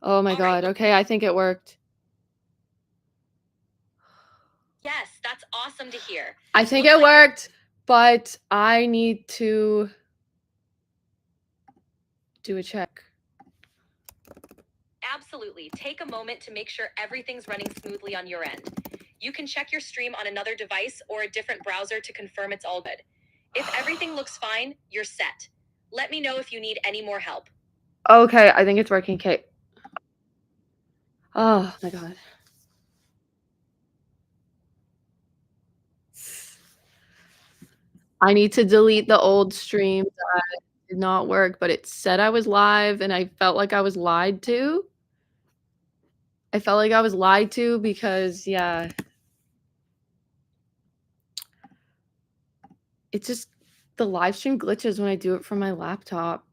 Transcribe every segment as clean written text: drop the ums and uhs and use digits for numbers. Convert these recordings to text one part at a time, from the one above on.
Oh my God. Okay, I think it worked. Yes, that's awesome to hear. I think it worked, but I need to do a check. Absolutely. Take a moment to make sure everything's running smoothly on your end. You can check your stream on another device or a different browser to confirm it's all good. If everything looks fine, you're set. Let me know if you need any more help. Okay, I think it's working, Kate. Oh my God. I need to delete the old stream that did not work, but it said I was live and I felt like I was lied to. I felt like I was lied to because, yeah. It just, the live stream glitches when I do it from my laptop.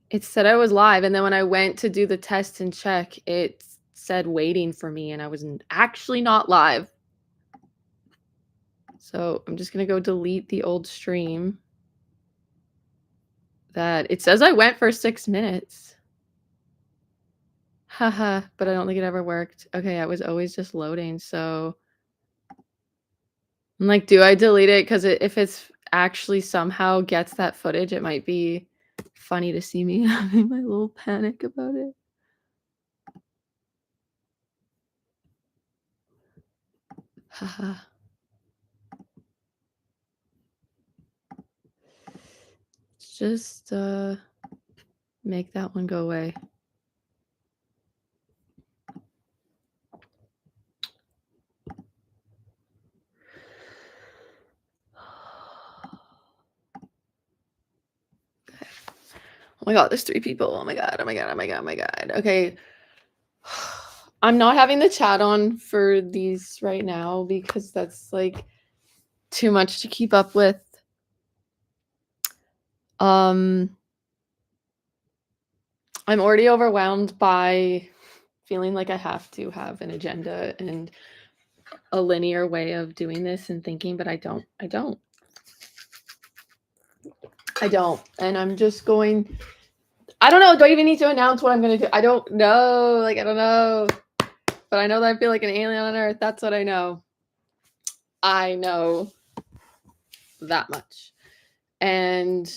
It said I was live, and then when I went to do the test and check, it said waiting for me, and I was actually not live. So I'm just gonna go delete the old stream. That it says I went for 6 minutes. Haha, but I don't think it ever worked. Okay, I was always just loading, so I'm like, do I delete it? Because if it's actually somehow gets that footage, it might be funny to see me having my little panic about it. Haha. Just make that one go away. Okay. Oh my God, there's 3 people. Oh my God, oh my God, oh my God, oh my God. Okay. I'm not having the chat on for these right now because that's like too much to keep up with. I'm already overwhelmed by feeling like I have to have an agenda and a linear way of doing this and thinking, but I don't. And I'm just going, I don't know. Do I even need to announce what I'm going to do? I don't know. I don't know. But I know that I feel like an alien on Earth. That's what I know. I know that much. And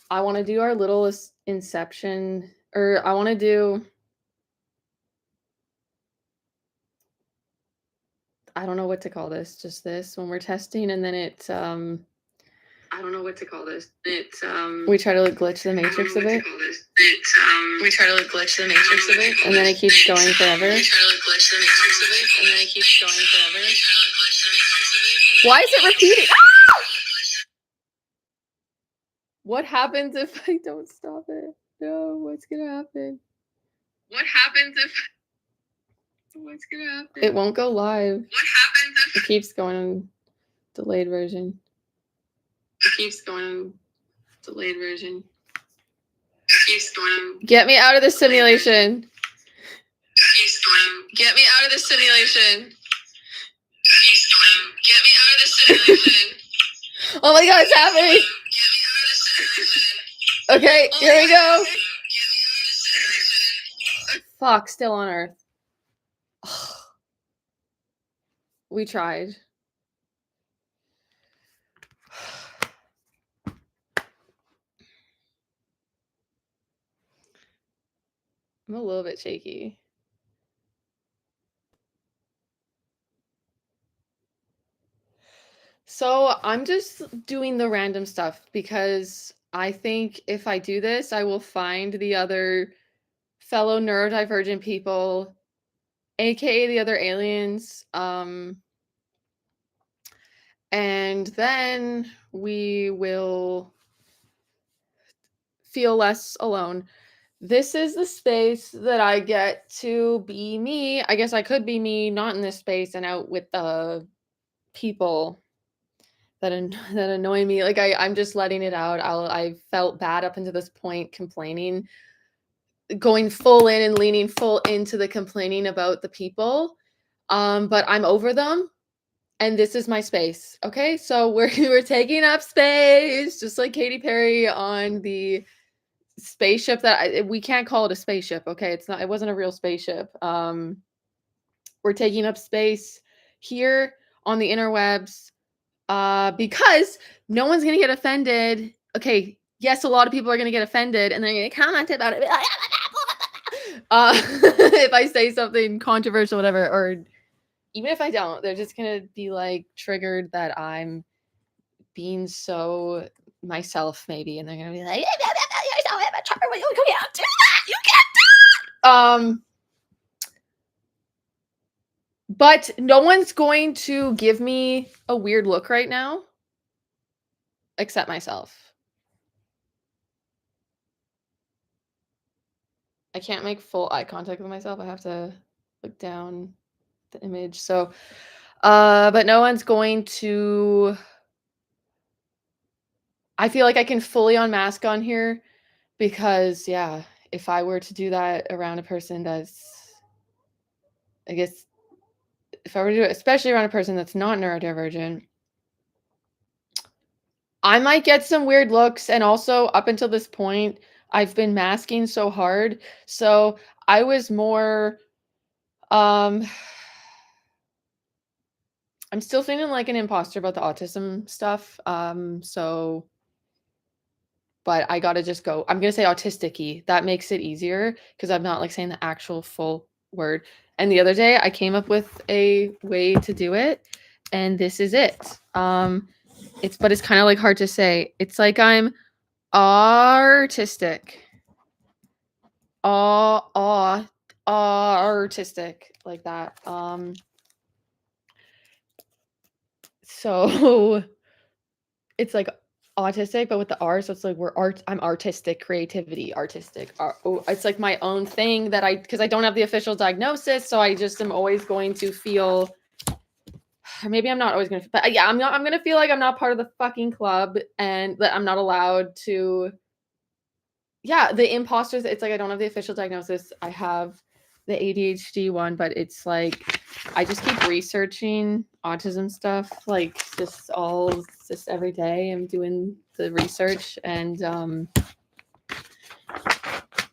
I want to do our little inception, or I want to do, I don't know what to call this, just this when we're testing, and then it's I don't know what to call this. It's we try to like glitch the matrix of it. We try to like glitch the matrix of it, and then it keeps going forever. We try to like glitch the matrix of it, and then it keeps going forever. Why is it repeating? Ah! What happens if I don't stop it? No, what's gonna happen? What happens if? What's gonna happen? It won't go live. What happens if? It keeps going delayed version. It keeps going delayed version. It keeps going. Get me out of the simulation. Get me out of the simulation. Get me out of the simulation. Oh my God, it's happening. Okay, here we go. Fuck, still on Earth. We tried. I'm a little bit shaky. So I'm just doing the random stuff because I think if I do this, I will find the other fellow neurodivergent people, aka the other aliens. And then we will feel less alone. This is the space that I get to be me. I guess I could be me, not in this space and out with the people that annoy me. Like I'm just letting it out. I felt bad up until this point, complaining, going full in and leaning full into the complaining about the people. But I'm over them. And this is my space. Okay, so we're taking up space, just like Katy Perry on the spaceship that we can't call it a spaceship. Okay, it's not. It wasn't a real spaceship. We're taking up space here on the interwebs because no one's gonna get offended. Okay, yes, a lot of people are gonna get offended and they're gonna comment about it. If I say something controversial, whatever, or even if I don't, they're just gonna be like triggered that I'm being so myself, maybe, and they're gonna be like, "You're so immature. You can't do that. You can't do that." But no one's going to give me a weird look right now, except myself. I can't make full eye contact with myself. I have to look down the image. So, but no one's going to. I feel like I can fully unmask on here because, yeah, if I were to do that around a person that's, I guess, if I were to do it, especially around a person that's not neurodivergent, I might get some weird looks. And also, up until this point, I've been masking so hard. So I was more, I'm still feeling like an imposter about the autism stuff. But I gotta just go. I'm gonna say autistic-y. That makes it easier because I'm not like saying the actual full word. And the other day I came up with a way to do it, and this is it. It's kind of like hard to say. It's like I'm artistic. Artistic like that. So it's like autistic, but with the R, so it's like I'm artistic, creativity, artistic. It's like my own thing that because I don't have the official diagnosis, so I just am always going to feel. Maybe I'm not always gonna, but yeah, I'm gonna feel like I'm not part of the fucking club, and that I'm not allowed to. Yeah, the imposters. It's like I don't have the official diagnosis. I have the ADHD one, but it's like I just keep researching autism stuff, like just every day. I'm doing the research, and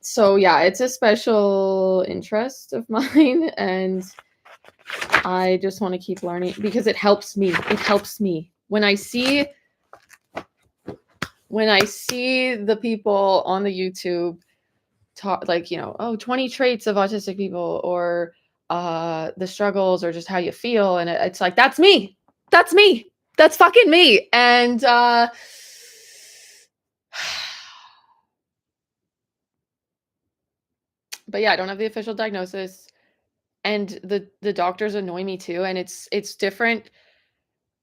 so yeah, it's a special interest of mine, and I just want to keep learning because it helps me. It helps me when I see the people on the YouTube talk, like, 20 traits of autistic people, or the struggles, or just how you feel, and it's like that's me, that's fucking me. And but yeah, I don't have the official diagnosis, and the doctors annoy me too, and it's different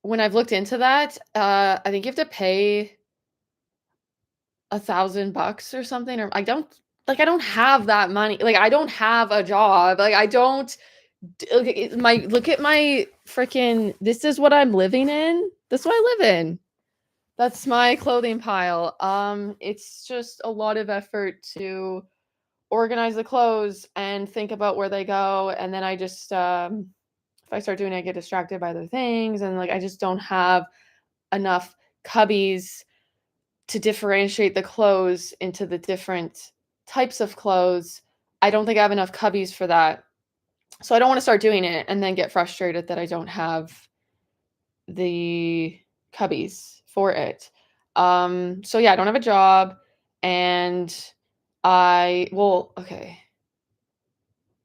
when I've looked into that. I think you have to pay $1,000 or something, or I don't have that money. Like, I don't have a job. Like, I don't look at my freaking, this is what I'm living in. This is what I live in. That's my clothing pile. It's just a lot of effort to organize the clothes and think about where they go, and then I just if I start doing it, I get distracted by other things, and like I just don't have enough cubbies to differentiate the clothes into the different types of clothes. I don't think I have enough cubbies for that. So I don't want to start doing it and then get frustrated that I don't have the cubbies for it. So yeah, I don't have a job, and okay.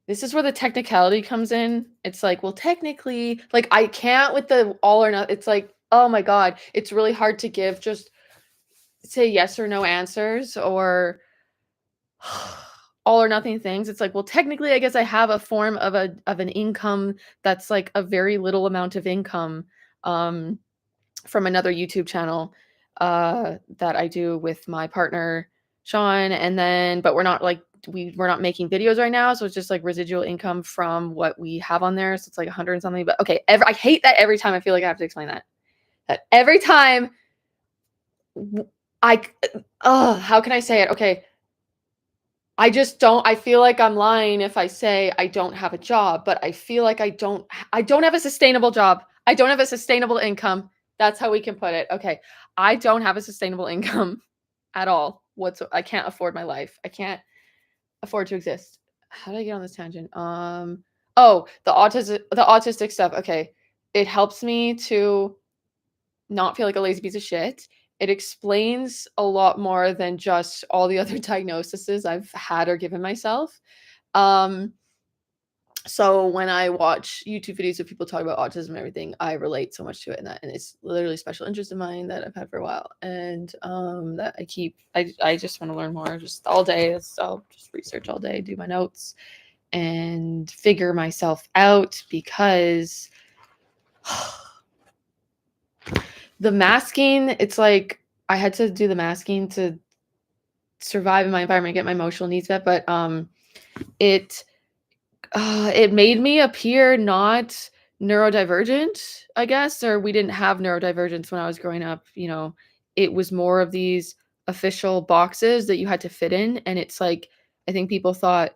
This is where the technicality comes in. It's like, well, technically, like I can't with the all or not. It's like, oh my God, it's really hard to give just say yes or no answers, or all or nothing things. It's like, well, technically, I guess I have a form of an income that's like a very little amount of income from another YouTube channel that I do with my partner Sean, and then but we're not making videos right now, so it's just like residual income from what we have on there. So it's like 100 and something. But okay, I hate that every time I feel like I have to explain that. That every time how can I say it? Okay. I just don't, I feel like I'm lying if I say I don't have a job, but I feel like I don't have a sustainable job. I don't have a sustainable income. That's how we can put it. Okay. I don't have a sustainable income at all. I can't afford my life. I can't afford to exist. How did I get on this tangent? Oh, the autistic stuff. Okay. It helps me to not feel like a lazy piece of shit. It explains a lot more than just all the other diagnoses I've had or given myself. So when I watch YouTube videos of people talk about autism and everything, I relate so much to it, and it's literally a special interest of mine that I've had for a while, and that I just want to learn more, just all day. I'll just research all day, do my notes, and figure myself out, because the masking, it's like I had to do the masking to survive in my environment, get my emotional needs met, but it made me appear not neurodivergent, I guess, or we didn't have neurodivergence when I was growing up. It was more of these official boxes that you had to fit in, and it's like I think people thought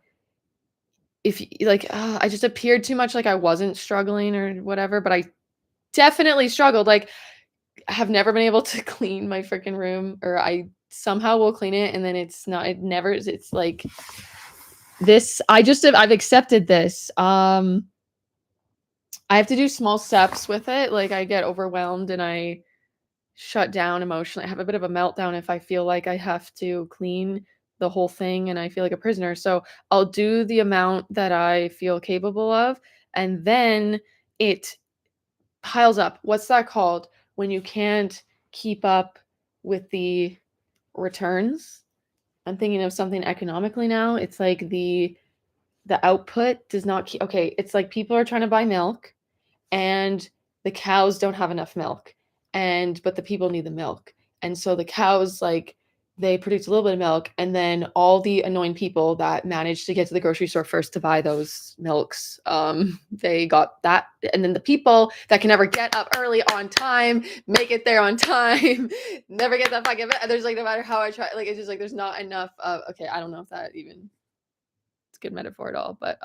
if like I just appeared too much like I wasn't struggling or whatever, but I definitely struggled. Like I have never been able to clean my freaking room, or I somehow will clean it and then it's like this. I've accepted this. I have to do small steps with it. Like I get overwhelmed and I shut down emotionally. I have a bit of a meltdown if I feel like I have to clean the whole thing and I feel like a prisoner. So I'll do the amount that I feel capable of, and then it piles up. What's that called? When you can't keep up with the returns. I'm thinking of something economically now. It's like the output does not keep. Okay, it's like people are trying to buy milk and the cows don't have enough milk, but the people need the milk, and so the cows, like, they produce a little bit of milk, and then all the annoying people that managed to get to the grocery store first to buy those milks, they got that, and then the people that can never get up early on time make it there on time, never get that fucking. There's like no matter how I try, like it's just like there's not enough of. Okay, I don't know if that even it's a good metaphor at all, but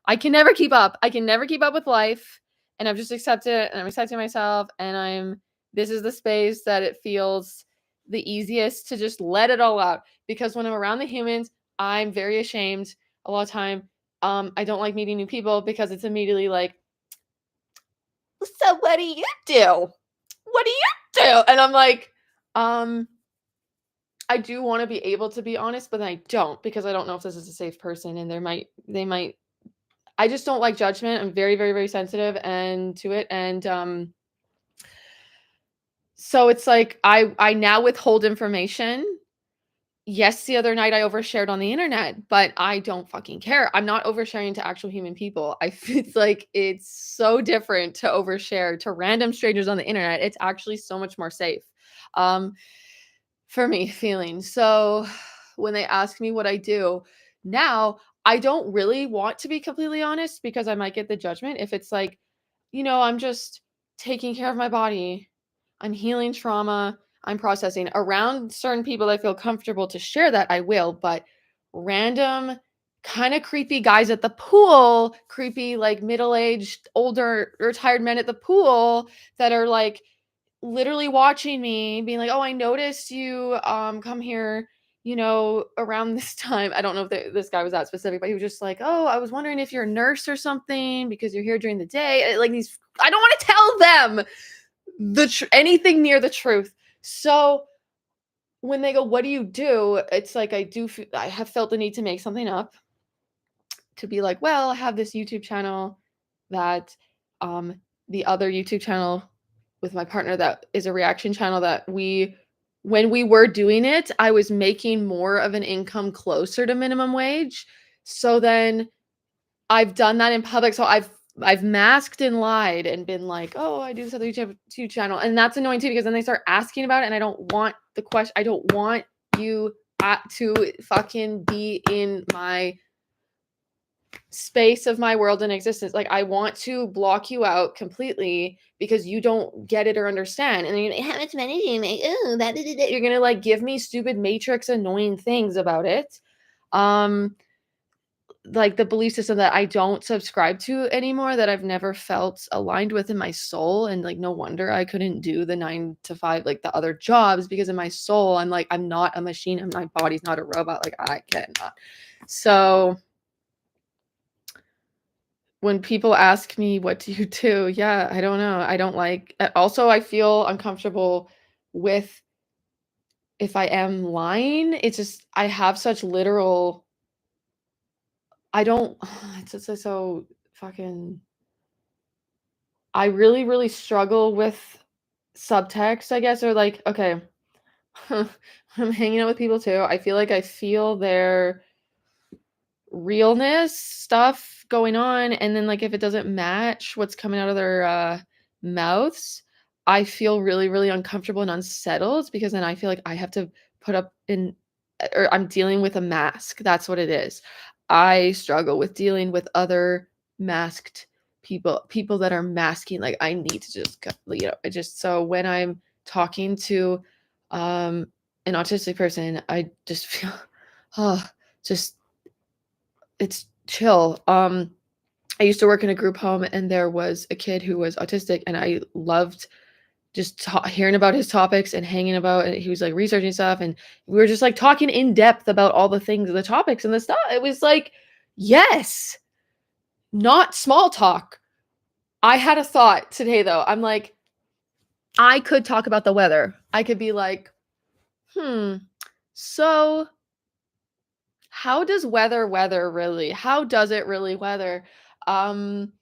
I can never keep up. I can never keep up with life, and I've just accepted it, and I'm accepting myself, and this is the space that it feels the easiest to just let it all out, because when I'm around the humans, I'm very ashamed a lot of time. I don't like meeting new people because it's immediately like, so what do you do? What do you do? And I'm like, I do want to be able to be honest, but then I don't, because I don't know if this is a safe person, and they might I just don't like judgment. I'm very, very, very sensitive and to it. And so it's like I now withhold information. Yes, the other night I overshared on the internet, but I don't fucking care. I'm not oversharing to actual human people. It's like it's so different to overshare to random strangers on the internet. It's actually so much more safe. For me feeling. So when they ask me what I do now, I don't really want to be completely honest, because I might get the judgment. If it's like, I'm just taking care of my body, I'm healing trauma, I'm processing around certain people I feel comfortable to share that, I will. But random kind of creepy guys at the pool, creepy like middle-aged older retired men at the pool that are like literally watching me being like, "Oh, I noticed you come here, around this time." I don't know if this guy was that specific, but he was just like, "Oh, I was wondering if you're a nurse or something because you're here during the day." Like these, I don't want to tell them anything near the truth. So when they go, "What do you do?" It's like I have felt the need to make something up, to be like, "Well, I have this YouTube channel that the other YouTube channel with my partner that is a reaction channel that when we were doing it, I was making more of an income closer to minimum wage. So then I've done that in public. So I've masked and lied and been like, "Oh, I do this other YouTube channel." And that's annoying too, because then they start asking about it, and I don't want the question. I don't want you to fucking be in my space of my world and existence. Like, I want to block you out completely because you don't get it or understand. And then you're like, "How much money do you make?" Oh, that. You're gonna like give me stupid matrix annoying things about it. like the belief system that I don't subscribe to anymore, that I've never felt aligned with in my soul. And like, no wonder I couldn't do the 9 to 5, like the other jobs, because in my soul, I'm like, I'm not a machine. And my body's not a robot. Like I cannot. So when people ask me, what do you do? Yeah, I don't know. I don't like, also, I feel uncomfortable with if I am lying. It's just, I have such literal, I don't, it's just so fucking, I really, really struggle with subtext, I guess, or like, okay, I'm hanging out with people too. I feel like I feel their realness stuff going on, and then like if it doesn't match what's coming out of their mouths, I feel really, really uncomfortable and unsettled, because then I feel like I have to put up in, or I'm dealing with a mask. That's what it is. I struggle with dealing with other masked people that are masking. Like I need to just I just, so when I'm talking to an autistic person, I just feel oh, just it's chill. I used to work in a group home, and there was a kid who was autistic, and I loved just hearing about his topics and hanging about, and he was like researching stuff, and we were just like talking in depth about all the things, the topics and the stuff. It was like, yes, not small talk. I had a thought today though. I'm like, I could talk about the weather. I could be like, so how does weather really? How does it really weather? Um,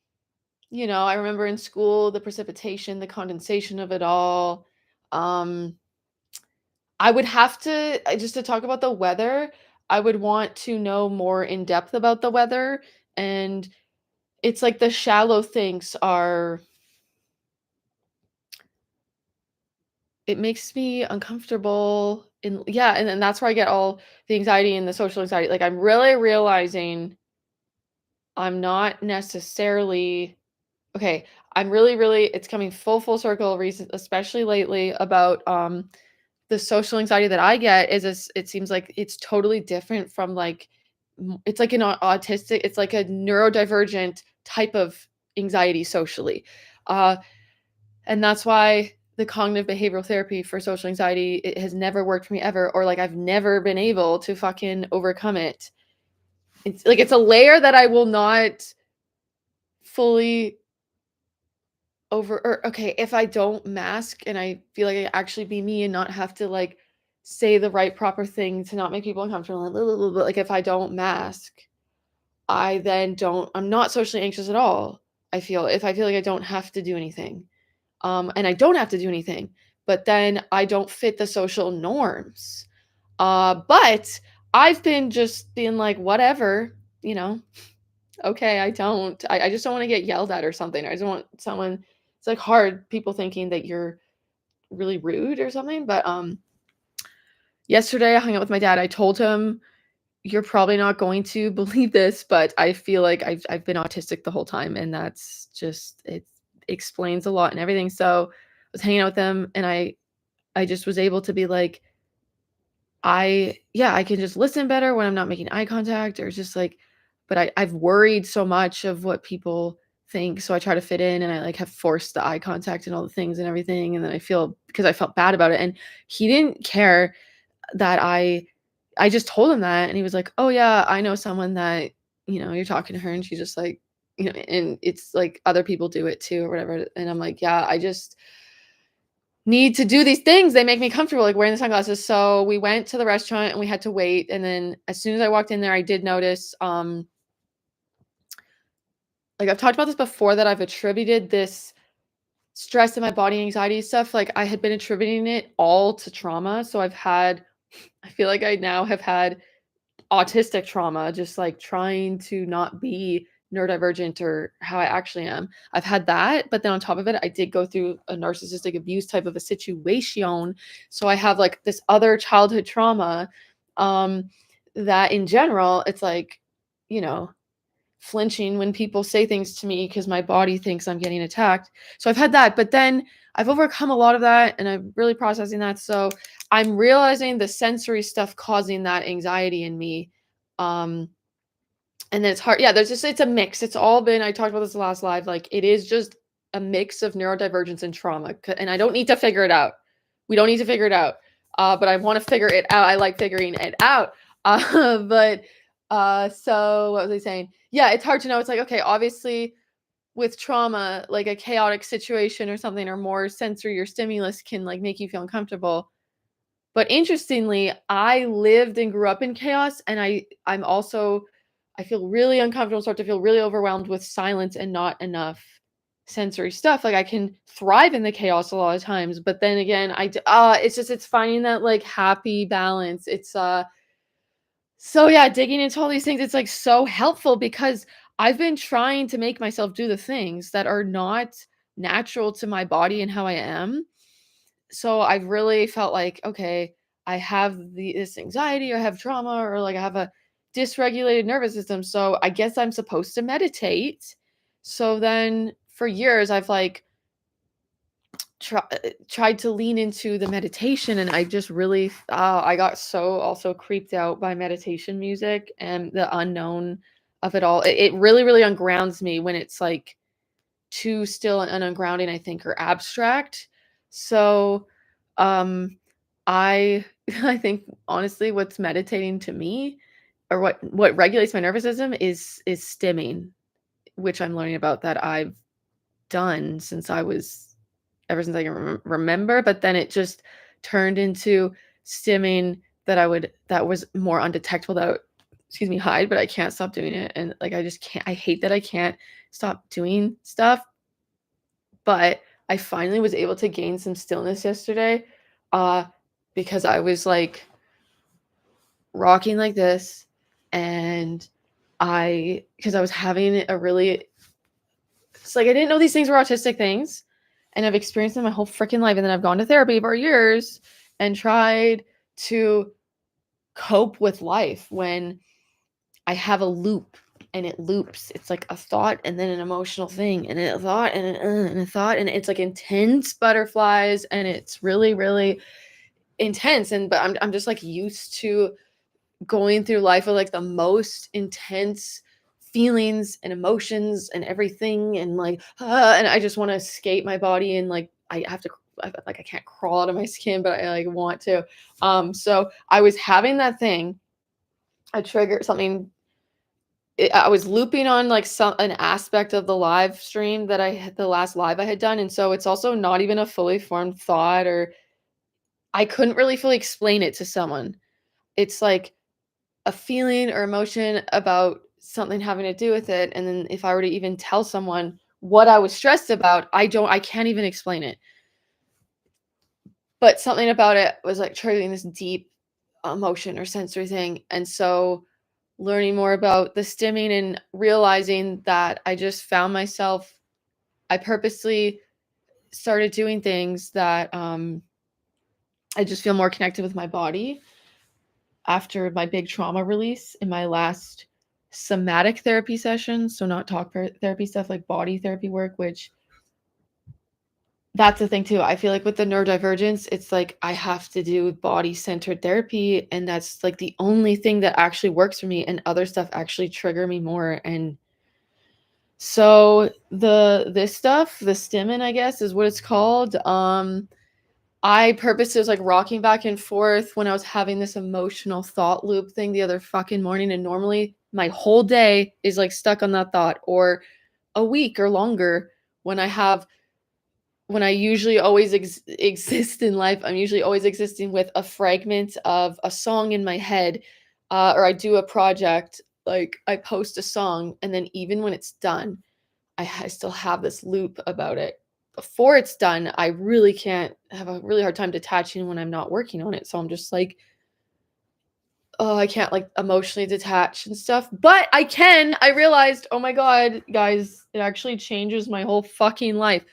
I remember in school, the precipitation, the condensation of it all. I would have to, just to talk about the weather, I would want to know more in depth about the weather. And it's like the shallow things are, it makes me uncomfortable. Yeah. And then that's where I get all the anxiety and the social anxiety. Like I'm really realizing I'm not necessarily okay. I'm really, really, it's coming full circle recent, especially lately, about the social anxiety that I get is this, it seems like it's totally different from like it's like an autistic, it's like a neurodivergent type of anxiety socially. Uh and that's why the cognitive behavioral therapy for social anxiety, it has never worked for me ever, or like I've never been able to fucking overcome it. It's like it's a layer that I will not fully over, or okay, if I don't mask and I feel like I actually be me and not have to like say the right proper thing to not make people uncomfortable, like if I don't mask, I'm not socially anxious at all. If I feel like I don't have to do anything. And I don't have to do anything, but then I don't fit the social norms. But I've been just being like, whatever, okay, I just don't want to get yelled at or something. I just want someone, it's like hard, people thinking that you're really rude or something. But yesterday I hung out with my dad. I told him, you're probably not going to believe this, but I feel like I've been autistic the whole time, and that's just, it explains a lot and everything. So I was hanging out with him, and I just was able to be like, I can just listen better when I'm not making eye contact, or just like, but I've worried so much of what people think. So I try to fit in, and I like have forced the eye contact and all the things and everything. And then because I felt bad about it, and he didn't care that I just told him that, and he was like, "Oh yeah, I know someone that, you're talking to her and she's just like, and it's like other people do it too or whatever." And I'm like, "Yeah, I just need to do these things. They make me comfortable, like wearing the sunglasses." So we went to the restaurant and we had to wait. And then as soon as I walked in there, I did notice, like I've talked about this before, that I've attributed this stress in my body, anxiety stuff. Like I had been attributing it all to trauma. So I feel like I now have had autistic trauma, just like trying to not be neurodivergent or how I actually am. I've had that, but then on top of it, I did go through a narcissistic abuse type of a situation. So I have like this other childhood trauma, um, that in general, it's like, you know, flinching when people say things to me because my body thinks I'm getting attacked. So I've had that, but then I've overcome a lot of that, and I'm really processing that. So I'm realizing the sensory stuff causing that anxiety in me. Um, And then it's hard. Yeah, it's a mix. It's all been, I talked about this last live, like it is just a mix of neurodivergence and trauma. And I don't need to figure it out. We don't need to figure it out. But I want to figure it out. I like figuring it out. So what was I saying? Yeah, it's hard to know. It's like, okay, obviously with trauma, like a chaotic situation or something, or more sensory or stimulus can like make you feel uncomfortable. But interestingly, I lived and grew up in chaos, and I'm also, I feel really uncomfortable, start to feel really overwhelmed with silence and not enough sensory stuff. Like I can thrive in the chaos a lot of times, but then again, it's finding that like happy balance. So yeah, digging into all these things, it's like so helpful because I've been trying to make myself do the things that are not natural to my body and how I am. So I've really felt like, okay, I have this anxiety, or I have trauma, or like I have a dysregulated nervous system. So I guess I'm supposed to meditate. So then for years, I've like tried to lean into the meditation, and I just really, I got so also creeped out by meditation music and the unknown of it all. It really, really ungrounds me when it's like too still and ungrounding, I think, or abstract. So, I I think honestly, what's meditating to me, or what regulates my nervous system is stimming, which I'm learning about that I've done since I was ever since I can remember. But then it just turned into stimming that was more undetectable, that excuse me, hide, but I can't stop doing it, and like I just can't. I hate that I can't stop doing stuff, but I finally was able to gain some stillness yesterday, uh, because I was, like, rocking like this, and because I was having a really it's like I didn't know these things were autistic things, and I've experienced them my whole freaking life, and then I've gone to therapy for years and tried to cope with life when I have a loop and it loops. It's like a thought and then an emotional thing and a thought and a thought, and it's like intense butterflies, and it's really, really intense. And but I'm just like used to going through life with like the most intense feelings and emotions and everything, and like and I just want to escape my body, and like I have to, like I can't crawl out of my skin, but I like want to. So I was having that thing, a trigger, something. I was looping on like an aspect of the live stream that I had, the last live I had done, and so it's also not even a fully formed thought, or I couldn't really fully explain it to someone. It's like a feeling or emotion about something having to do with it, and then if I were to even tell someone what I was stressed about, I can't even explain it. But something about it was like triggering this deep emotion or sensory thing, and so learning more about the stimming and realizing that I just found myself, I purposely started doing things that I just feel more connected with my body after my big trauma release in my last somatic therapy session. So not talk therapy stuff, like body therapy work, which that's the thing too. I feel like with the neurodivergence, it's like I have to do body-centered therapy, and that's like the only thing that actually works for me, and other stuff actually trigger me more. And so this stuff, the stimming, I guess, is what it's called. I purposely was like rocking back and forth when I was having this emotional thought loop thing the other fucking morning, and normally my whole day is like stuck on that thought, or a week or longer when I usually always exist in life. I'm usually always existing with a fragment of a song in my head, or I do a project, like I post a song, and then even when it's done, I still have this loop about it. Before it's done, I really can't, have a really hard time detaching when I'm not working on it. So I'm just like, oh, I can't like emotionally detach and stuff. But I can. I realized, oh my God, guys, it actually changes my whole fucking life.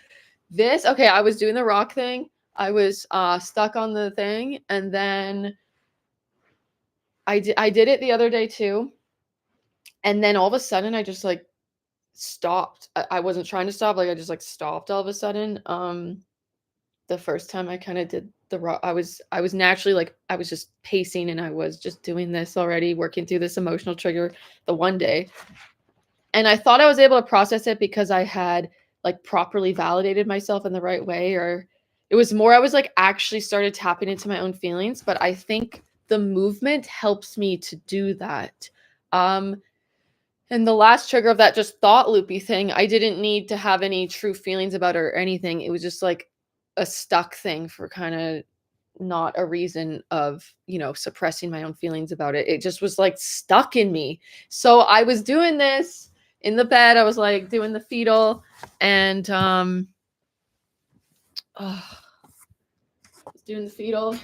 Okay, I was doing the rock thing. I was stuck on the thing, and then I did it the other day too. And then all of a sudden I just like stopped. I wasn't trying to stop, like I just like stopped all of a sudden. the first time I kind of did the raw, I was naturally like, I was just pacing and I was just doing this already, working through this emotional trigger the one day. And I thought I was able to process it because I had like properly validated myself in the right way, or it was more, I was like actually started tapping into my own feelings. But I think the movement helps me to do that. And the last trigger of that just thought loopy thing, I didn't need to have any true feelings about it or anything. It was just like a stuck thing for kind of not a reason of, suppressing my own feelings about it. It just was like stuck in me. So I was doing this in the bed. I was like doing the fetal and I was doing the fetal.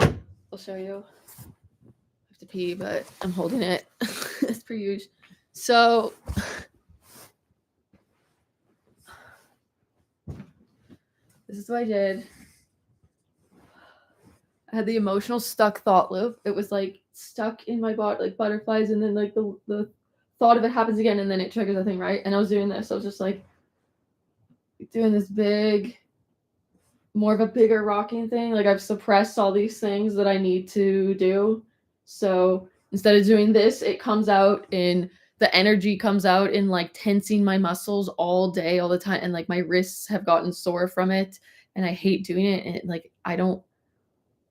I'll show you. I have to pee, but I'm holding it. As per usual. So this is what I did. I had the emotional stuck thought loop. It was like stuck in my body, like butterflies, and then like the thought of it happens again, and then it triggers the thing, right? And I was doing this. I was just like doing this big, more of a bigger rocking thing. Like I've suppressed all these things that I need to do. So instead of doing this, it comes out in the energy comes out in like tensing my muscles all day, all the time. And like my wrists have gotten sore from it. And I hate doing it. And like I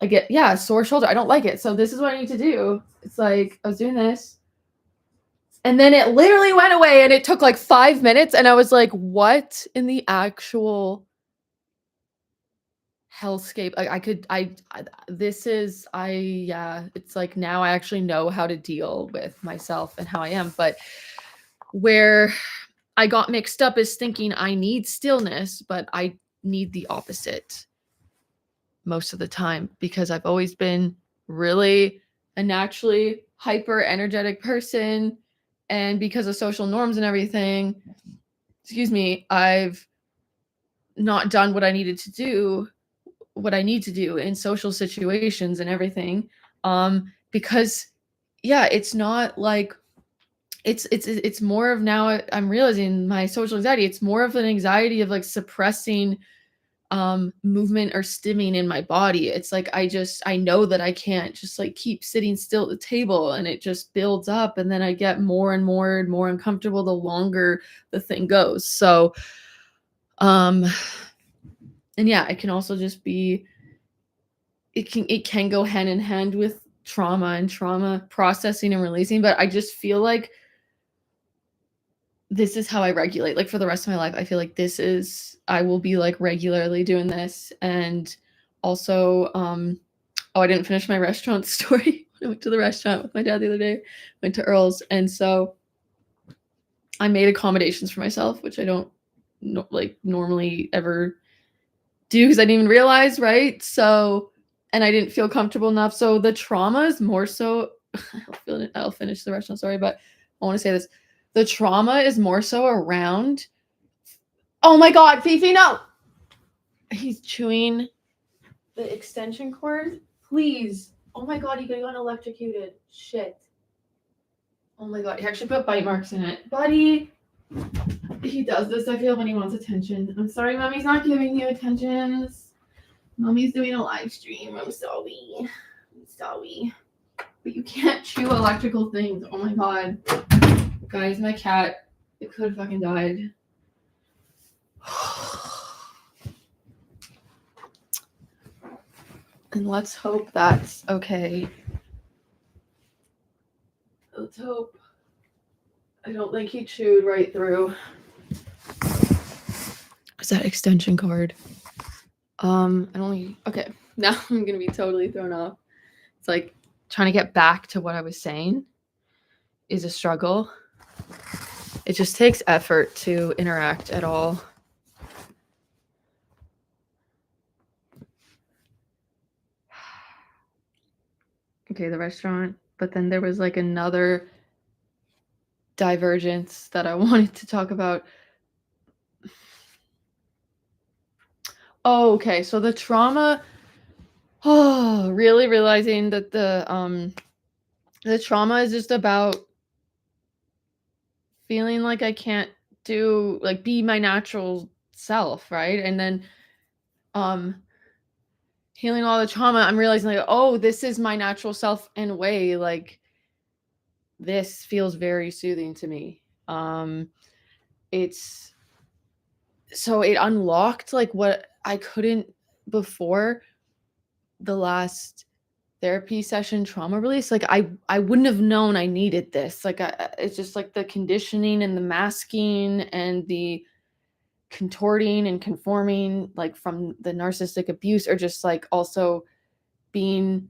get a sore shoulder. I don't like it. So this is what I need to do. It's like I was doing this. And then it literally went away and it took like 5 minutes. And I was like, what in the actual hellscape? It's like now I actually know how to deal with myself and how I am. But where I got mixed up is thinking I need stillness, but I need the opposite most of the time because I've always been really a naturally hyper energetic person. And because of social norms and everything, I've not done what I need to do in social situations and everything. Because it's not like it's more of, now I'm realizing my social anxiety, it's more of an anxiety of like suppressing movement or stimming in my body. It's like I know that I can't just like keep sitting still at the table, and it just builds up, and then I get more and more and more uncomfortable the longer the thing goes. So and it can also just be, it can go hand in hand with trauma and trauma processing and releasing. But I just feel like this is how I regulate, like for the rest of my life. I feel like I will be like regularly doing this. And also, I didn't finish my restaurant story. I went to the restaurant with my dad the other day, went to Earl's. And so I made accommodations for myself, which I don't normally ever do because I didn't even realize, right? So, and I didn't feel comfortable enough. So the trauma is more so, I'll finish the restaurant story, but I want to say this. The trauma is more so around, oh my God, Fifi, no! He's chewing the extension cord. Please. Oh my God, he got electrocuted. Shit. Oh my God, he actually put bite marks in it. Buddy, he does this, I feel, when he wants attention. I'm sorry, Mommy's not giving you attention. Mommy's doing a live stream. I'm sorry. But you can't chew electrical things. Oh my God. Guys, my cat, it could have fucking died. And let's hope that's okay. Let's hope. I don't think he chewed right through. Is that extension cord? Okay. Now I'm gonna be totally thrown off. It's like trying to get back to what I was saying is a struggle. It just takes effort to interact at all. Okay, the restaurant. But then there was like another divergence that I wanted to talk about. Oh, okay. So the trauma, really realizing that the trauma is just about feeling like I can't be my natural self, right? And then healing all the trauma, I'm realizing like, oh, this is my natural self in a way. Like, this feels very soothing to me. It's so it unlocked like what I couldn't before the last therapy session trauma release. Like, I wouldn't have known I needed this. Like, it's just like the conditioning and the masking and the contorting and conforming, like from the narcissistic abuse, or just like also being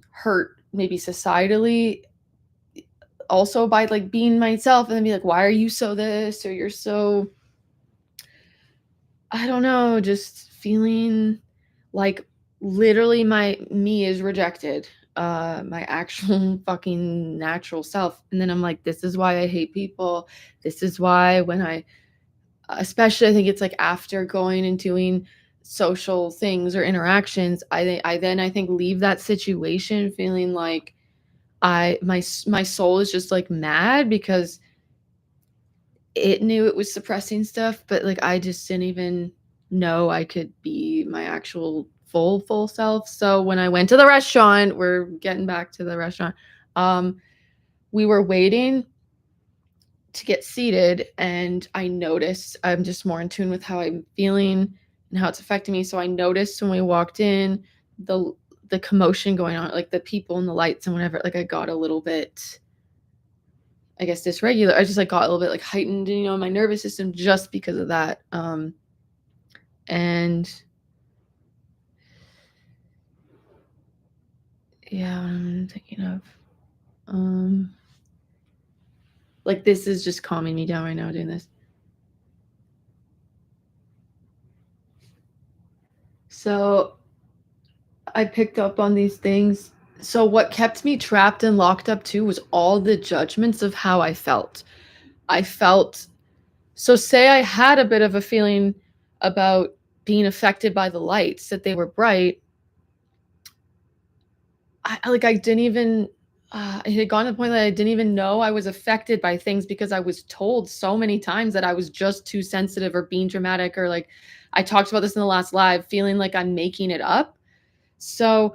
hurt maybe societally also by like being myself, and then be like, why are you so this, or you're so, I don't know, just feeling like literally my me is rejected, my actual fucking natural self. And then I'm like, this is why I hate people. This is why when I, especially I think it's like after going and doing social things or interactions, I think leave that situation feeling like my soul is just like mad because it knew it was suppressing stuff, but like I just didn't even know I could be my actual full self. So when I went to the restaurant, we're getting back to the restaurant. We were waiting to get seated, and I noticed I'm just more in tune with how I'm feeling and how it's affecting me. So I noticed when we walked in the commotion going on, like the people and the lights and whatever, like I got a little bit, I guess, dysregular. I just like got a little bit like heightened, you know, my nervous system just because of that. And yeah, what I'm thinking of. Like this is just calming me down right now doing this. So I picked up on these things. So what kept me trapped and locked up too was all the judgments of how I felt. I felt, so say I had a bit of a feeling about being affected by the lights, that they were bright. I didn't even, it had gone to the point that I didn't even know I was affected by things because I was told so many times that I was just too sensitive or being dramatic, or like I talked about this in the last live, feeling like I'm making it up. So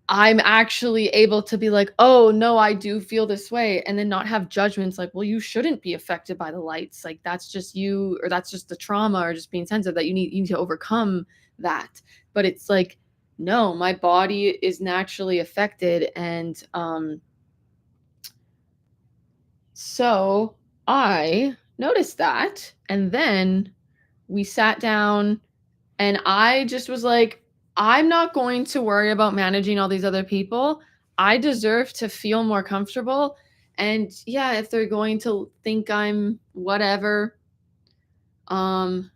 I'm actually able to be like, oh no, I do feel this way, and then not have judgments like, well, you shouldn't be affected by the lights. Like that's just you, or that's just the trauma, or just being sensitive, that you need to overcome that. But it's like, no, my body is naturally affected. And so I noticed that, and then we sat down, and I just was like, I'm not going to worry about managing all these other people. I deserve to feel more comfortable. And yeah, if they're going to think I'm whatever, um,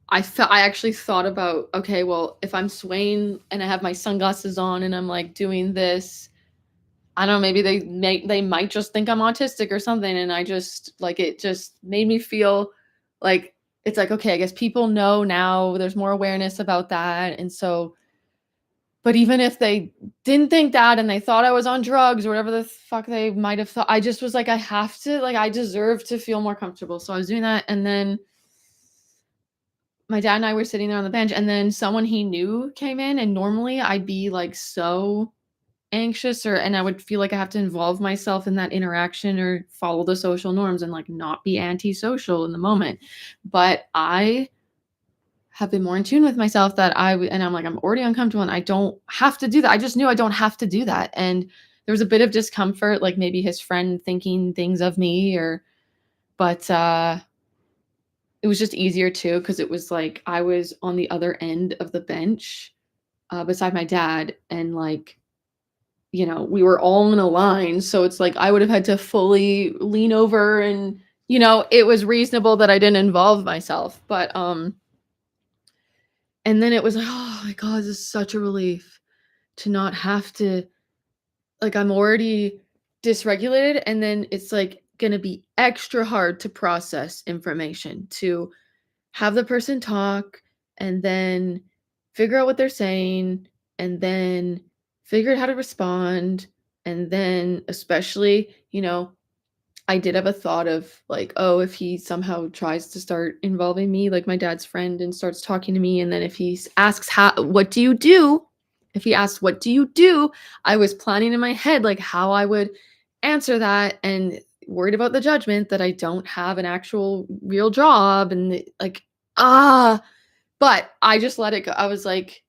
I actually thought about, okay, well, if I'm swaying and I have my sunglasses on and I'm like doing this, I don't know, maybe they might just think I'm autistic or something. And I just like, it just made me feel like, it's like, okay, I guess people know now, there's more awareness about that. And so, but even if they didn't think that and they thought I was on drugs or whatever the fuck they might have thought, I just was like, I have to, like, I deserve to feel more comfortable. So I was doing that. And then my dad and I were sitting there on the bench, and then someone he knew came in, and normally I'd be like so anxious, or and I would feel like I have to involve myself in that interaction or follow the social norms and like not be antisocial in the moment. But I have been more in tune with myself that and I'm like, I'm already uncomfortable and I don't have to do that. I just knew I don't have to do that. And there was a bit of discomfort, like maybe his friend thinking things of me, or but it was just easier too, because it was like I was on the other end of the bench beside my dad, and like, you know, we were all in a line. So it's like I would have had to fully lean over, and, you know, it was reasonable that I didn't involve myself. But and then it was like, oh my God, this is such a relief to not have to, like, I'm already dysregulated. And then it's like gonna be extra hard to process information, to have the person talk and then figure out what they're saying, and then figure out how to respond. And then especially, you know, I did have a thought of like, oh, if he somehow tries to start involving me, like my dad's friend, and starts talking to me, and then if he asks, what do you do? If he asks, what do you do? I was planning in my head like how I would answer that, and worried about the judgment that I don't have an actual real job, and like, but I just let it go. I was like,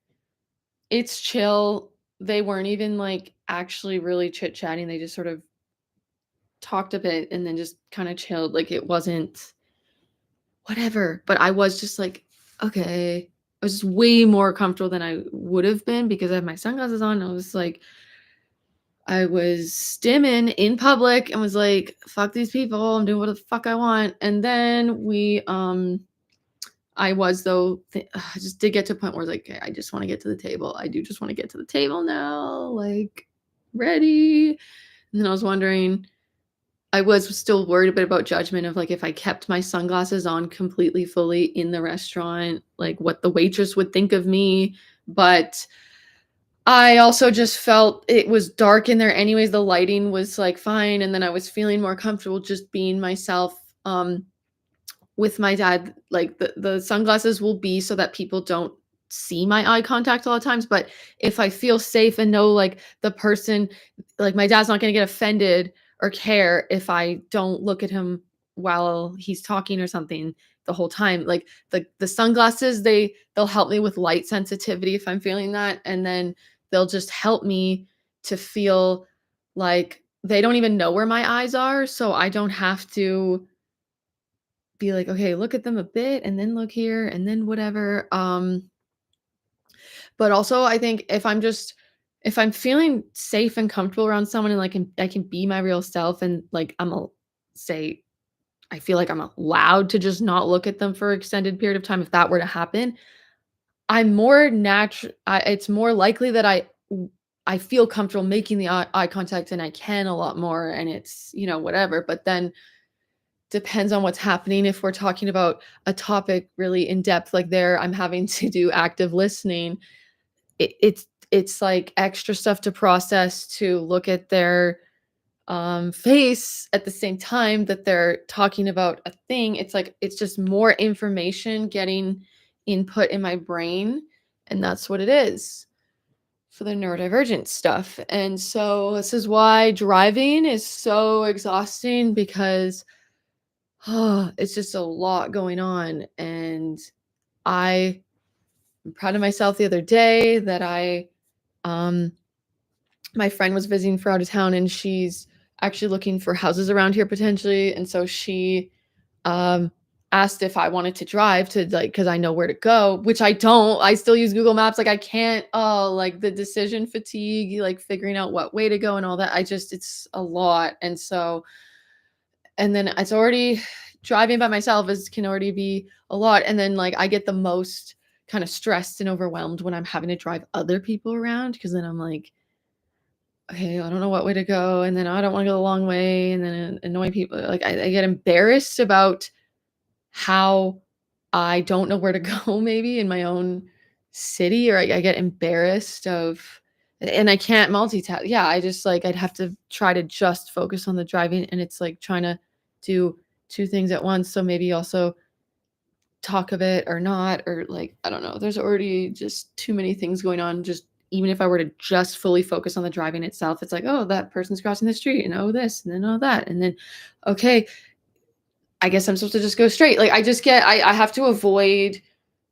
it's chill. They weren't even like actually really chit chatting. They just sort of talked a bit and then just kind of chilled. Like it wasn't whatever. But I was just like, okay. I was just way more comfortable than I would have been because I have my sunglasses on. I was like, I was stimming in public and was like, fuck these people. I'm doing what the fuck I want. And then I was though, I just did get to a point where I was like, okay, I just want to get to the table. I do just want to get to the table now. Like, ready. And then I was wondering, I was still worried a bit about judgment of like if I kept my sunglasses on completely fully in the restaurant, like what the waitress would think of me. But I also just felt it was dark in there anyways. The lighting was like fine. And then I was feeling more comfortable just being myself. With my dad, like the sunglasses will be so that people don't see my eye contact a lot of times. But if I feel safe and know like the person, like my dad's not gonna get offended or care if I don't look at him while he's talking or something the whole time. Like the sunglasses, they'll help me with light sensitivity if I'm feeling that. And then they'll just help me to feel like they don't even know where my eyes are. So I don't have to be like, okay, look at them a bit and then look here and then whatever. But also I think if I'm feeling safe and comfortable around someone and like I can be my real self and like say I feel like I'm allowed to just not look at them for an extended period of time if that were to happen, I'm more natural. It's more likely that I feel comfortable making the eye contact and I can a lot more and it's, whatever. But then depends on what's happening. If we're talking about a topic really in depth, like there, I'm having to do active listening. It's like extra stuff to process to look at their face at the same time that they're talking about a thing. It's like it's just more information getting input in my brain, and that's what it is for the neurodivergent stuff. And so this is why driving is so exhausting because it's just a lot going on. And I'm proud of myself the other day that my friend was visiting for out of town and she's actually looking for houses around here potentially. And so she asked if I wanted to drive to because I know where to go, which I don't. I still use Google Maps. Like I can't, like the decision fatigue, like figuring out what way to go and all that. It's a lot. And so and then it's already driving by myself can already be a lot. And then like I get the most kind of stressed and overwhelmed when I'm having to drive other people around because then I'm like, okay, I don't know what way to go. And then I don't want to go the long way. And then annoy people. Like I get embarrassed about how I don't know where to go maybe in my own city, or I get embarrassed of and I can't multitask. Yeah, I just like I'd have to try to just focus on the driving and it's like trying to do two things at once. So maybe also talk of it or not, or like I don't know. There's already just too many things going on. Just even if I were to just fully focus on the driving itself, it's like, oh, that person's crossing the street and oh this and then oh that. And then okay, I guess I'm supposed to just go straight. Like I have to avoid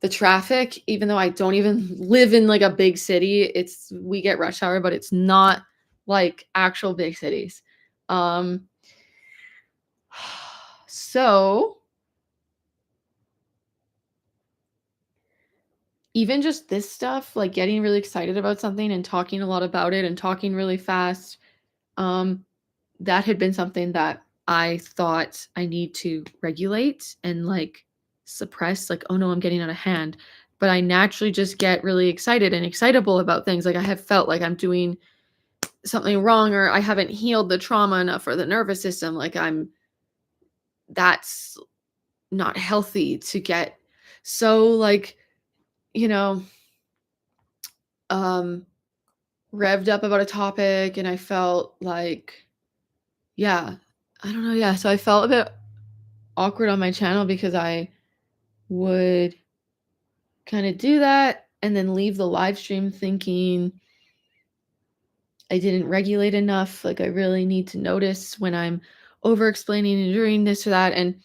the traffic, even though I don't even live in like a big city. We get rush hour, but it's not like actual big cities. So even just this stuff, like getting really excited about something and talking a lot about it and talking really fast, that had been something that I thought I need to regulate and like suppress, like, oh no, I'm getting out of hand. But I naturally just get really excited and excitable about things. Like I have felt like I'm doing something wrong or I haven't healed the trauma enough for the nervous system. Like that's not healthy to get so like, you know, um, revved up about a topic and I felt like, yeah, I don't know. Yeah. So I felt a bit awkward on my channel because I would kind of do that and then leave the live stream thinking I didn't regulate enough. Like I really need to notice when I'm over explaining and doing this or that. And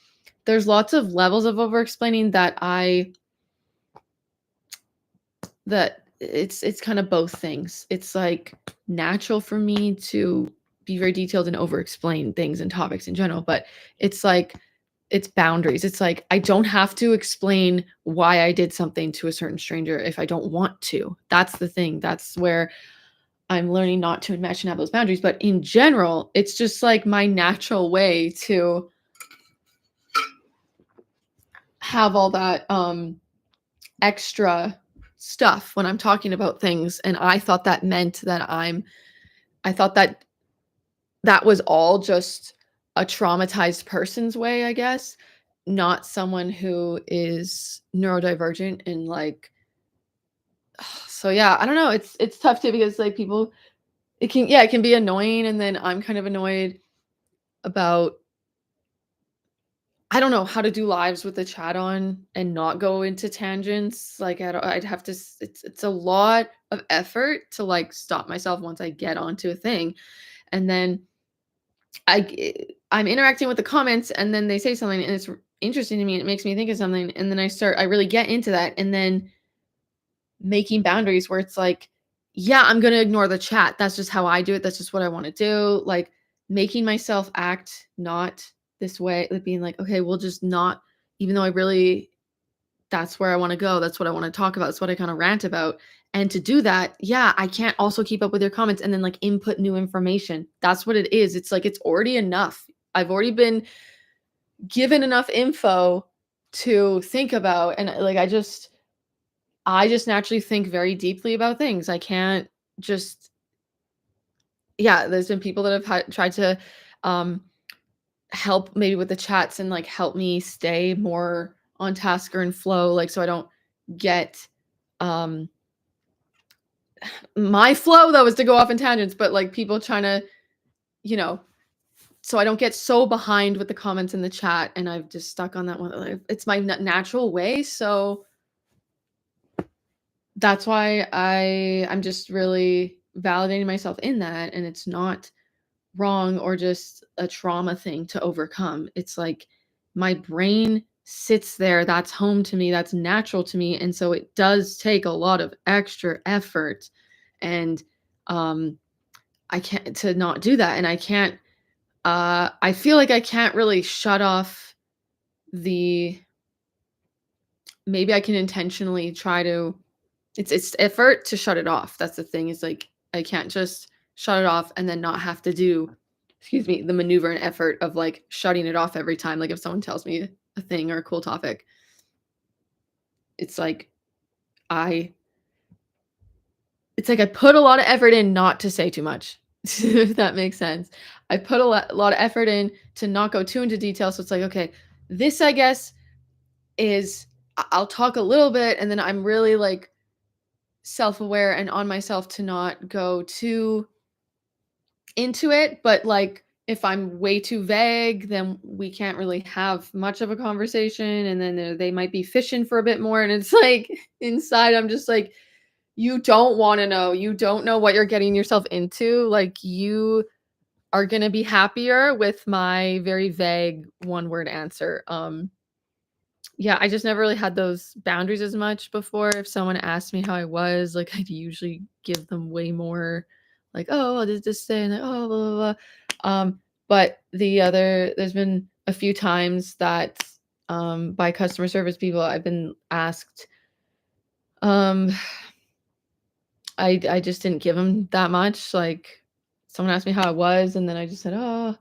there's lots of levels of over explaining that it's kind of both things. It's like natural for me to be very detailed and over explain things and topics in general, but it's like it's boundaries. It's like I don't have to explain why I did something to a certain stranger if I don't want to. That's the thing. That's where I'm learning not to enmesh and have those boundaries. But in general, it's just like my natural way to have all that extra stuff when I'm talking about things. And I thought that meant that I thought that that was all just a traumatized person's way, I guess, not someone who is neurodivergent and like, so yeah, I don't know. It's tough too because like people, it can be annoying. And then I'm kind of annoyed about, I don't know how to do lives with the chat on and not go into tangents. Like I'd have to, it's a lot of effort to like stop myself once I get onto a thing. And then I'm interacting with the comments and then they say something and it's interesting to me and it makes me think of something. And then I really get into that and then making boundaries where it's like, yeah, I'm going to ignore the chat. That's just how I do it. That's just what I want to do. Like making myself act not this way, like being like, okay, we'll just not, even though that's where I want to go. That's what I want to talk about. That's what I kind of rant about. And to do that, yeah, I can't also keep up with your comments and then like input new information. That's what it is. It's like, it's already enough. I've already been given enough info to think about. And like, I just naturally think very deeply about things. I can't just, yeah, there's been people that have tried to help maybe with the chats and like help me stay more on task or in flow, like so I don't get my flow though is to go off in tangents, but like people trying to, so I don't get so behind with the comments in the chat and I've just stuck on that one. Like, it's my natural way, so that's why I'm just really validating myself in that, and it's not wrong or just a trauma thing to overcome. It's like my brain sits there, that's home to me, that's natural to me, and so it does take a lot of extra effort and I can't to not do that, and I can't I feel like I can't really shut off the maybe I can intentionally try to it's effort to shut it off. That's the thing, is like I can't just shut it off and then not have to do, excuse me, the maneuver and effort of like shutting it off every time. Like if someone tells me a thing or a cool topic, it's like I put a lot of effort in not to say too much, if that makes sense. I put a lot of effort in to not go too into detail. So it's like, okay, this I guess is I'll talk a little bit and then I'm really like self-aware and on myself to not go too into it, but like if I'm way too vague, then we can't really have much of a conversation, and then they might be fishing for a bit more, and it's like inside I'm just like, you don't want to know, you don't know what you're getting yourself into, like you are going to be happier with my very vague one-word answer. Yeah, I just never really had those boundaries as much before. If someone asked me how I was, like I'd usually give them way more like, oh, I did this thing, and like, oh, blah, blah, blah. But there's been a few times that by customer service people, I've been asked, I just didn't give them that much. Like someone asked me how I was, and then I just said, oh,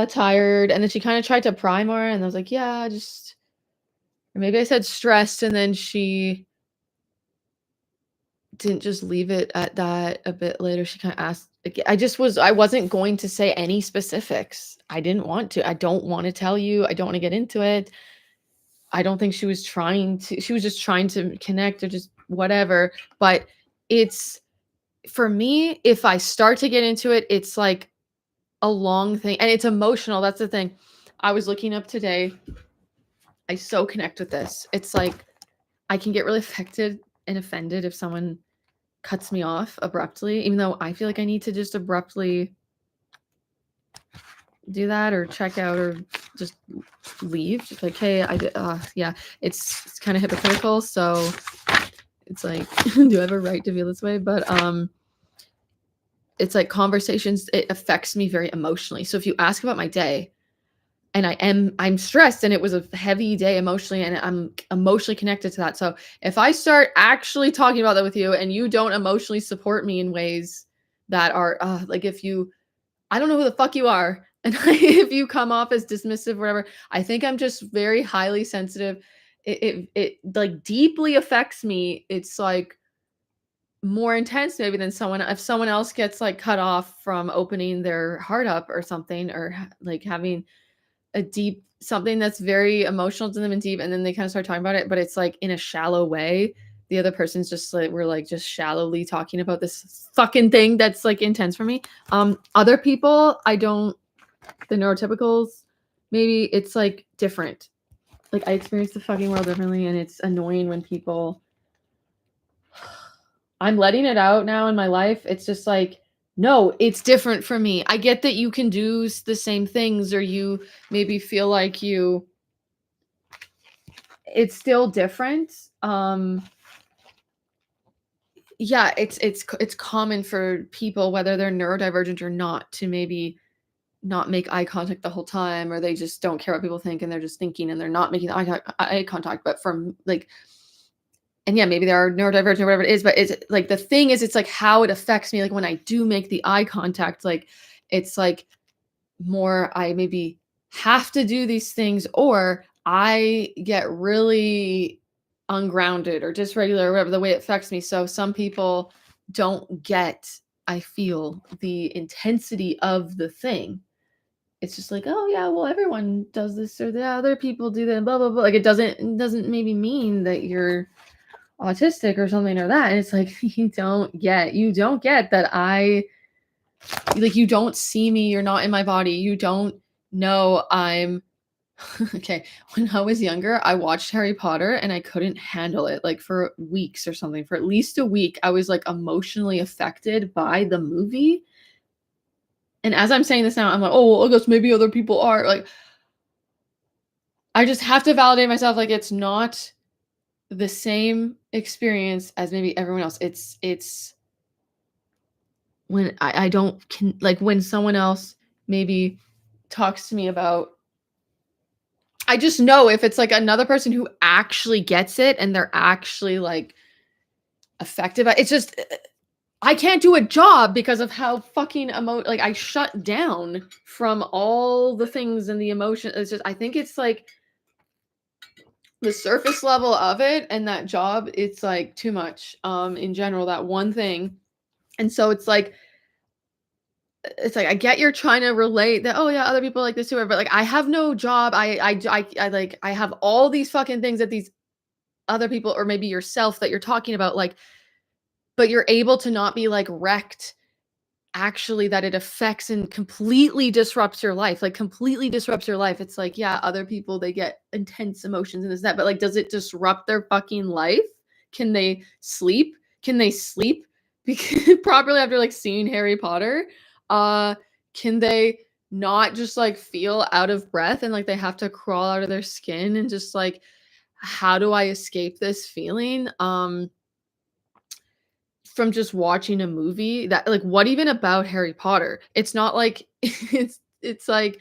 tired. And then she kind of tried to pry more, and I was like, yeah, just, or maybe I said stressed, and then she didn't just leave it at that. A bit later, she kind of asked, I wasn't going to say any specifics. I didn't want to. I don't want to tell you. I don't want to get into it. I don't think she was just trying to connect or just whatever. But it's, for me, if I start to get into it, it's like a long thing, and it's emotional. That's the thing. I was looking up today. I so connect with this. It's like I can get really affected and offended if someone cuts me off abruptly, even though I feel like I need to just abruptly do that or check out or just leave. Just like, hey, I did. Yeah, it's kind of hypocritical. So it's like, do I have a right to feel this way? But it's like conversations. It affects me very emotionally. So if you ask about my day, and I'm stressed, and it was a heavy day emotionally, and I'm emotionally connected to that. So if I start actually talking about that with you, and you don't emotionally support me in ways that are like, if you, I don't know who the fuck you are, and if you come off as dismissive or whatever, I think I'm just very highly sensitive. It like deeply affects me. It's like more intense maybe than someone, if someone else gets like cut off from opening their heart up or something, or like having a deep something that's very emotional to them and deep, and then they kind of start talking about it, but it's like in a shallow way. The other person's just like, we're like just shallowly talking about this fucking thing that's like intense for me. Other people, I don't, the neurotypicals, maybe it's like different. Like I experience the fucking world differently, and it's annoying when people, I'm letting it out now in my life. It's just like, no, it's different for me. I get that you can do the same things, or you maybe feel like you, it's still different. Yeah, it's common for people, whether they're neurodivergent or not, to maybe not make eye contact the whole time, or they just don't care what people think, and they're just thinking, and they're not making eye contact. But from like, and yeah, maybe they are neurodivergent or whatever it is, but it's like, the thing is, it's like how it affects me. Like when I do make the eye contact, like it's like more, I maybe have to do these things, or I get really ungrounded or dysregulated or whatever, the way it affects me. So some people don't get, I feel, the intensity of the thing. It's just like, oh yeah, well, everyone does this, or the other people do that, blah blah blah. Like it doesn't maybe mean that you're autistic or something or that. And it's like, you don't get that I, like, you don't see me, you're not in my body, you don't know I'm okay. When I was younger, I watched Harry Potter and I couldn't handle it, like for weeks or something. For at least a week, I was like emotionally affected by the movie. And as I'm saying this now, I'm like, oh, well, I guess maybe other people are. Like, I just have to validate myself. Like, it's not the same experience as maybe everyone else. It's when I don't like when someone else maybe talks to me about, I just know if it's like another person who actually gets it and they're actually like affected by it, it's just, I can't do a job because of how fucking like I shut down from all the things and the emotion. It's just, I think it's like the surface level of it, and that job, it's like too much in general, that one thing. And so it's like I get you're trying to relate that, oh yeah, other people like this too, but like I have no job. I like, I have all these fucking things that these other people, or maybe yourself, that you're talking about, like, but you're able to not be like wrecked actually, that it affects and completely disrupts your life, like completely disrupts your life. It's like, yeah, other people, they get intense emotions and this, that, but like, does it disrupt their fucking life? Can they sleep? Properly after like seeing Harry Potter? Can they not just like feel out of breath and like they have to crawl out of their skin and just like, how do I escape this feeling? From just watching a movie, that like, what even about Harry Potter? It's not like it's like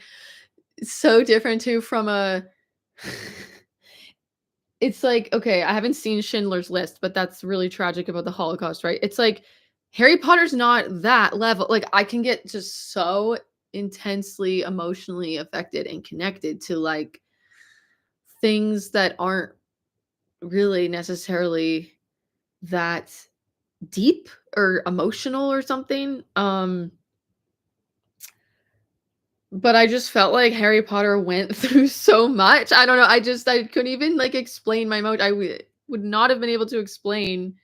so different too from a it's like, okay, I haven't seen Schindler's List, but that's really tragic about the Holocaust, right? It's like Harry Potter's not that level. Like I can get just so intensely emotionally affected and connected to like things that aren't really necessarily that deep or emotional or something. But I just felt like Harry Potter went through so much. I don't know. I couldn't even like explain my emotion. Would not have been able to explain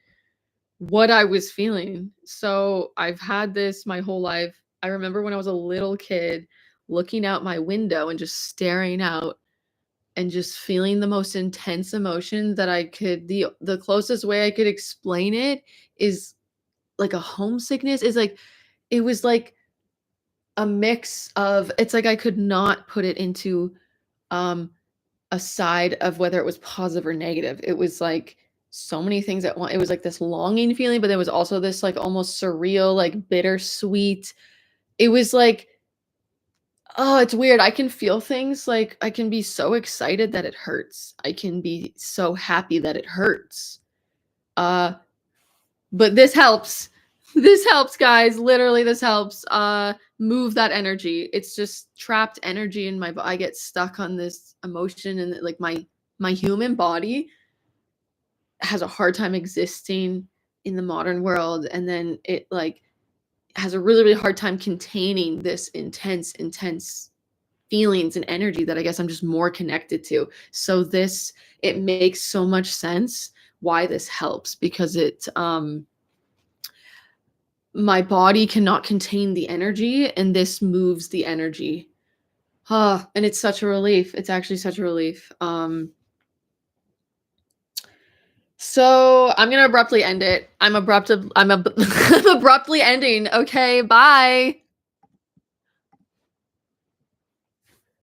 what I was feeling. So I've had this my whole life. I remember when I was a little kid looking out my window and just staring out and just feeling the most intense emotion that I could. The closest way I could explain it is like a homesickness. Is like it was like a mix of, it's like I could not put it into um a side of whether it was positive or negative. It was like so many things at once. It was like this longing feeling, but there was also this like almost surreal, like bittersweet. It was like, oh, it's weird. I can feel things like I can be so excited that it hurts. I can be so happy that it hurts. But this helps. This helps, guys. Literally, this helps. Move that energy. It's just trapped energy in my body. I get stuck on this emotion, and like my human body has a hard time existing in the modern world, and then it like has a really hard time containing this intense feelings and energy that I guess I'm just more connected to. So this, it makes so much sense why this helps, because it my body cannot contain the energy, and this moves the energy. And it's such a relief. It's actually such a relief. So I'm gonna abruptly end it. I'm abruptly ending. Okay, bye.